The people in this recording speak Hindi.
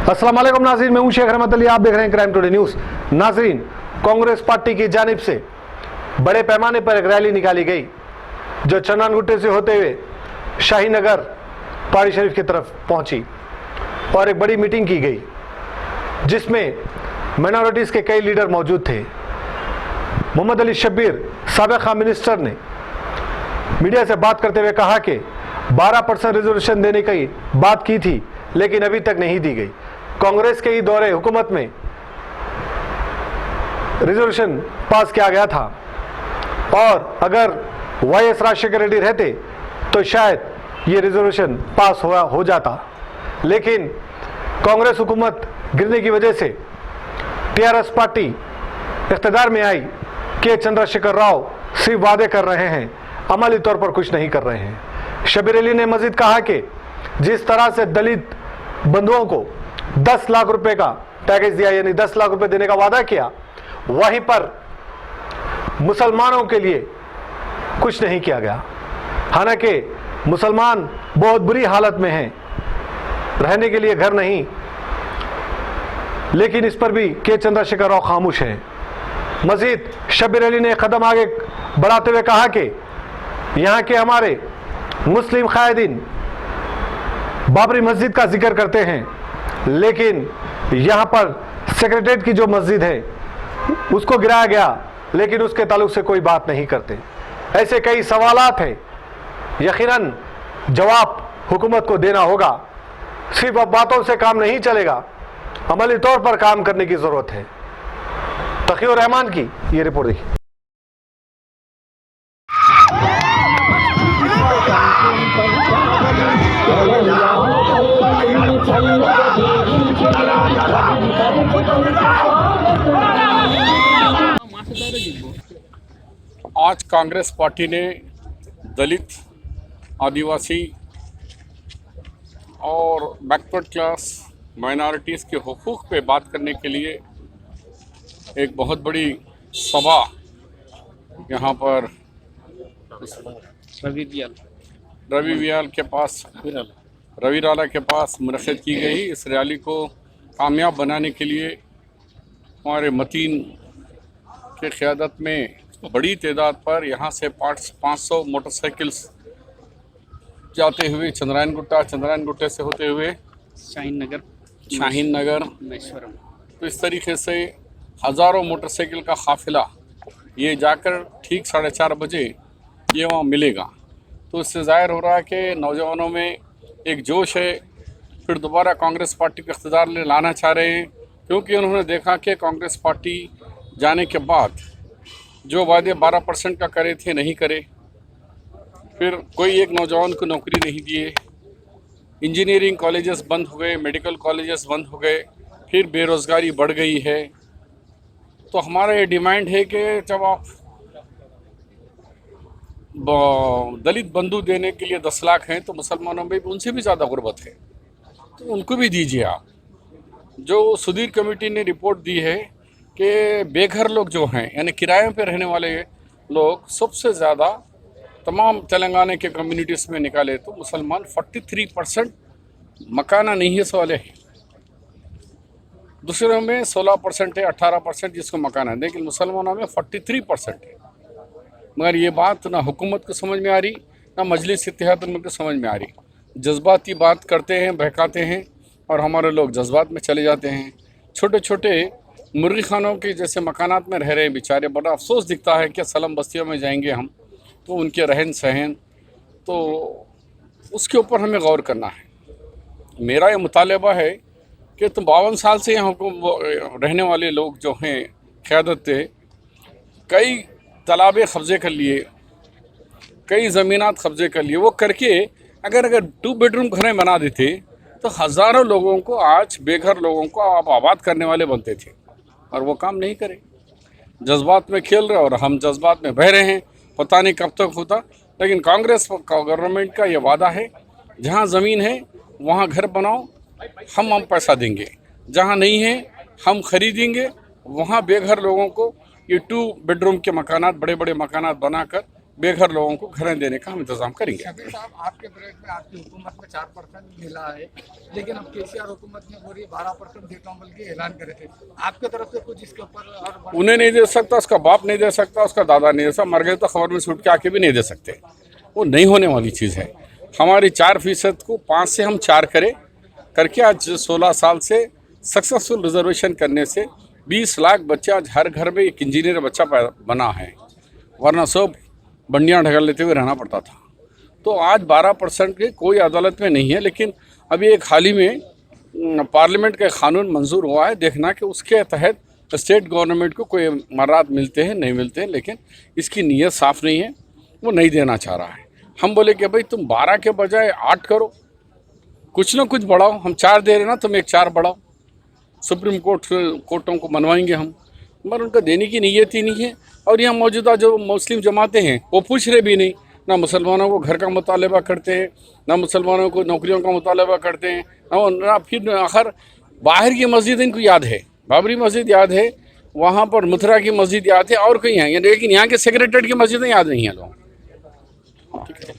अस्सलाम वालेकुम नाज़रीन, मैं हूं शेख रहमत अली, आप देख रहे हैं क्राइम टुडे न्यूज़। नाज़रीन, कांग्रेस पार्टी की जानिब से बड़े पैमाने पर एक रैली निकाली गई जो चन्नानगुट्टे से होते हुए शाहीन नगर पहाड़ी शरीफ की तरफ पहुंची और एक बड़ी मीटिंग की गई जिसमें माइनॉरिटीज़ के कई लीडर मौजूद थे। मोहम्मद अली शब्बीर साबिक़ मिनिस्टर ने मीडिया से बात करते हुए कहा कि 12% रिजर्वेशन देने की बात की थी लेकिन अभी तक नहीं दी गई। कांग्रेस के ही दौरे हुकूमत में रिजर्वेशन पास किया गया था और अगर वाईएस राजशेखर रेड्डी रहते तो शायद ये रिजर्वेशन पास हो जाता, लेकिन कांग्रेस हुकूमत गिरने की वजह से टीआरएस पार्टी इख्तिदार में आई के चंद्रशेखर राव सिर्फ वादे कर रहे हैं, अमली तौर पर कुछ नहीं कर रहे हैं। शब्बीर अली ने मजीद कहा कि जिस तरह से दलित बंधुओं को 10 लाख रुपए का पैकेज दिया, यानी 10 लाख रुपए देने का वादा किया, वहीं पर मुसलमानों के लिए कुछ नहीं किया गया। हालांकि मुसलमान बहुत बुरी हालत में हैं, रहने के लिए घर नहीं, लेकिन इस पर भी के चंद्रशेखर राव खामोश हैं। मजीद शब्बीर अली ने कदम आगे बढ़ाते हुए कहा कि यहाँ के हमारे मुस्लिम कायदीन बाबरी मस्जिद का जिक्र करते हैं, लेकिन यहाँ पर सेक्रेटरीट की जो मस्जिद है उसको गिराया गया, लेकिन उसके ताल्लुक से कोई बात नहीं करते। ऐसे कई सवालात हैं, यकीनन जवाब हुकूमत को देना होगा। सिर्फ अब बातों से काम नहीं चलेगा, अमली तौर पर काम करने की जरूरत है। तकीउर रहमान की ये रिपोर्ट देखिए। आज कांग्रेस पार्टी ने दलित, आदिवासी और बैकवर्ड क्लास माइनॉरिटीज़ के हुकूक पे बात करने के लिए एक बहुत बड़ी सभा यहाँ पर रवि वियाल के पास, रवि राला के पास मुनक़िद की गई। इस रैली को कामयाब बनाने के लिए हमारे मतीन के क़यादत में बड़ी तादाद पर यहाँ से 500 मोटरसाइकिल्स जाते हुए चंद्रायन गुट्टे से होते हुए शाहीन नगर मेश्वरम, तो इस तरीके से हज़ारों मोटरसाइकिल का काफ़िला ये जाकर ठीक 4:30 बजे ये वहाँ मिलेगा। तो इससे ज़ाहिर हो रहा है कि नौजवानों में एक जोश है, फिर दोबारा कांग्रेस पार्टी को इख्तिदार में लाना चाह रहे हैं, क्योंकि उन्होंने देखा कि कांग्रेस पार्टी जाने के बाद जो वादे 12% का करे थे नहीं करे, फिर कोई एक नौजवान को नौकरी नहीं दिए, इंजीनियरिंग कॉलेजेस बंद हो गए, मेडिकल कॉलेजेस बंद हो गए, फिर बेरोज़गारी बढ़ गई है। तो हमारा ये डिमांड है कि जब आप दलित बंधु देने के लिए 10 लाख हैं तो मुसलमानों में उनसे भी ज़्यादा गुर्बत है, तो उनको भी दीजिए आप। जो सुधीर कमेटी ने रिपोर्ट दी है कि बेघर लोग जो हैं, यानी किराए पे रहने वाले लोग सबसे ज़्यादा तमाम तेलंगाना के कम्युनिटीज़ में निकाले तो मुसलमान 43% मकाना नहीं है वाले हैं। दूसरों में 16% है, 18% जिसको मकाना है, लेकिन मुसलमानों में 43% है। मगर ये बात ना हुकूमत को समझ में आ रही, ना मजलिस इत्तेहाद को समझ में आ रही। जज्बाती बात करते हैं, बहकाते हैं और हमारे लोग जज्बात में चले जाते हैं। छोटे छोटे मुर्गी खानों के जैसे मकानात में रह रहे हैं बेचारे, बड़ा अफसोस दिखता है कि सलम बस्तियों में जाएंगे हम तो उनके रहन सहन, तो उसके ऊपर हमें गौर करना है। मेरा ये मुतालबा है कि तो 52 साल से यहाँ को रहने वाले लोग जो हैं क़यादत थे, कई तालाबे कब्ज़े कर लिए, कई ज़मीनात कब्ज़े कर लिए, वो करके अगर 2 बेडरूम घरें बना देते तो हज़ारों लोगों को, आज बेघर लोगों को आप आबाद करने वाले बनते थे, और वो काम नहीं करे। जज्बात में खेल रहे और हम जज्बात में बह रहे हैं, पता नहीं कब तक होता। लेकिन कांग्रेस गवर्नमेंट का ये वादा है, जहाँ ज़मीन है वहाँ घर बनाओ, हम पैसा देंगे, जहाँ नहीं है हम खरीदेंगे। वहाँ बेघर लोगों को ये 2 बेडरूम के मकानात, बड़े बड़े मकानात बनाकर बेघर लोगों को घर देने का हम इंतजाम करेंगे। शबीर साहब, आपके पीरियड में आपकी हुकूमत में 4% मिला है, लेकिन अब केसीआर हुकूमत ने पूरी 12% देता हूं बल्कि ऐलान करे थे। आपके तरफ से कुछ इसके ऊपर और उन्हें नहीं दे सकता, उसका बाप नहीं दे सकता, उसका दादा नहीं दे सकता, मर गए तो खबर में से उठ के आके भी नहीं दे सकते। वो नहीं होने वाली चीज़ है। हमारी 4% को 5 से हम 4 करके आज 16 साल से सक्सेसफुल रिजर्वेशन करने से 20 लाख बच्चे आज हर घर में एक इंजीनियर बच्चा बना है, वरना सब बंडियाँ ढकल लेते हुए रहना पड़ता था। तो आज 12% के कोई अदालत में नहीं है, लेकिन अभी एक हाल ही में पार्लियामेंट का कानून मंजूर हुआ है, देखना कि उसके तहत स्टेट गवर्नमेंट को कोई मर्रात मिलते हैं नहीं मिलते हैं, लेकिन इसकी नीयत साफ़ नहीं है, वो नहीं देना चाह रहा है। हम बोले कि भाई तुम 12 के बजाय 8 करो, कुछ ना कुछ बढ़ाओ, हम 4 दे रहे ना, तुम एक 4 बढ़ाओ, सुप्रीम कोर्टों को मनवाएंगे हम, मगर उनका देने की नीयत ही नहीं है। और यहाँ मौजूदा जो मुस्लिम जमातें हैं वो पूछ रहे भी नहीं, ना मुसलमानों को घर का मुतालबा करते हैं, ना मुसलमानों को नौकरियों का मुतालबा करते हैं, ना फिर आखिर बाहर की मस्जिद इनको याद है, बाबरी मस्जिद याद है, वहाँ पर मथुरा की मस्जिद याद है और कहीं है, लेकिन यहाँ के सेक्रेटरीट की मस्जिदें याद नहीं है लोगों। ठीक है।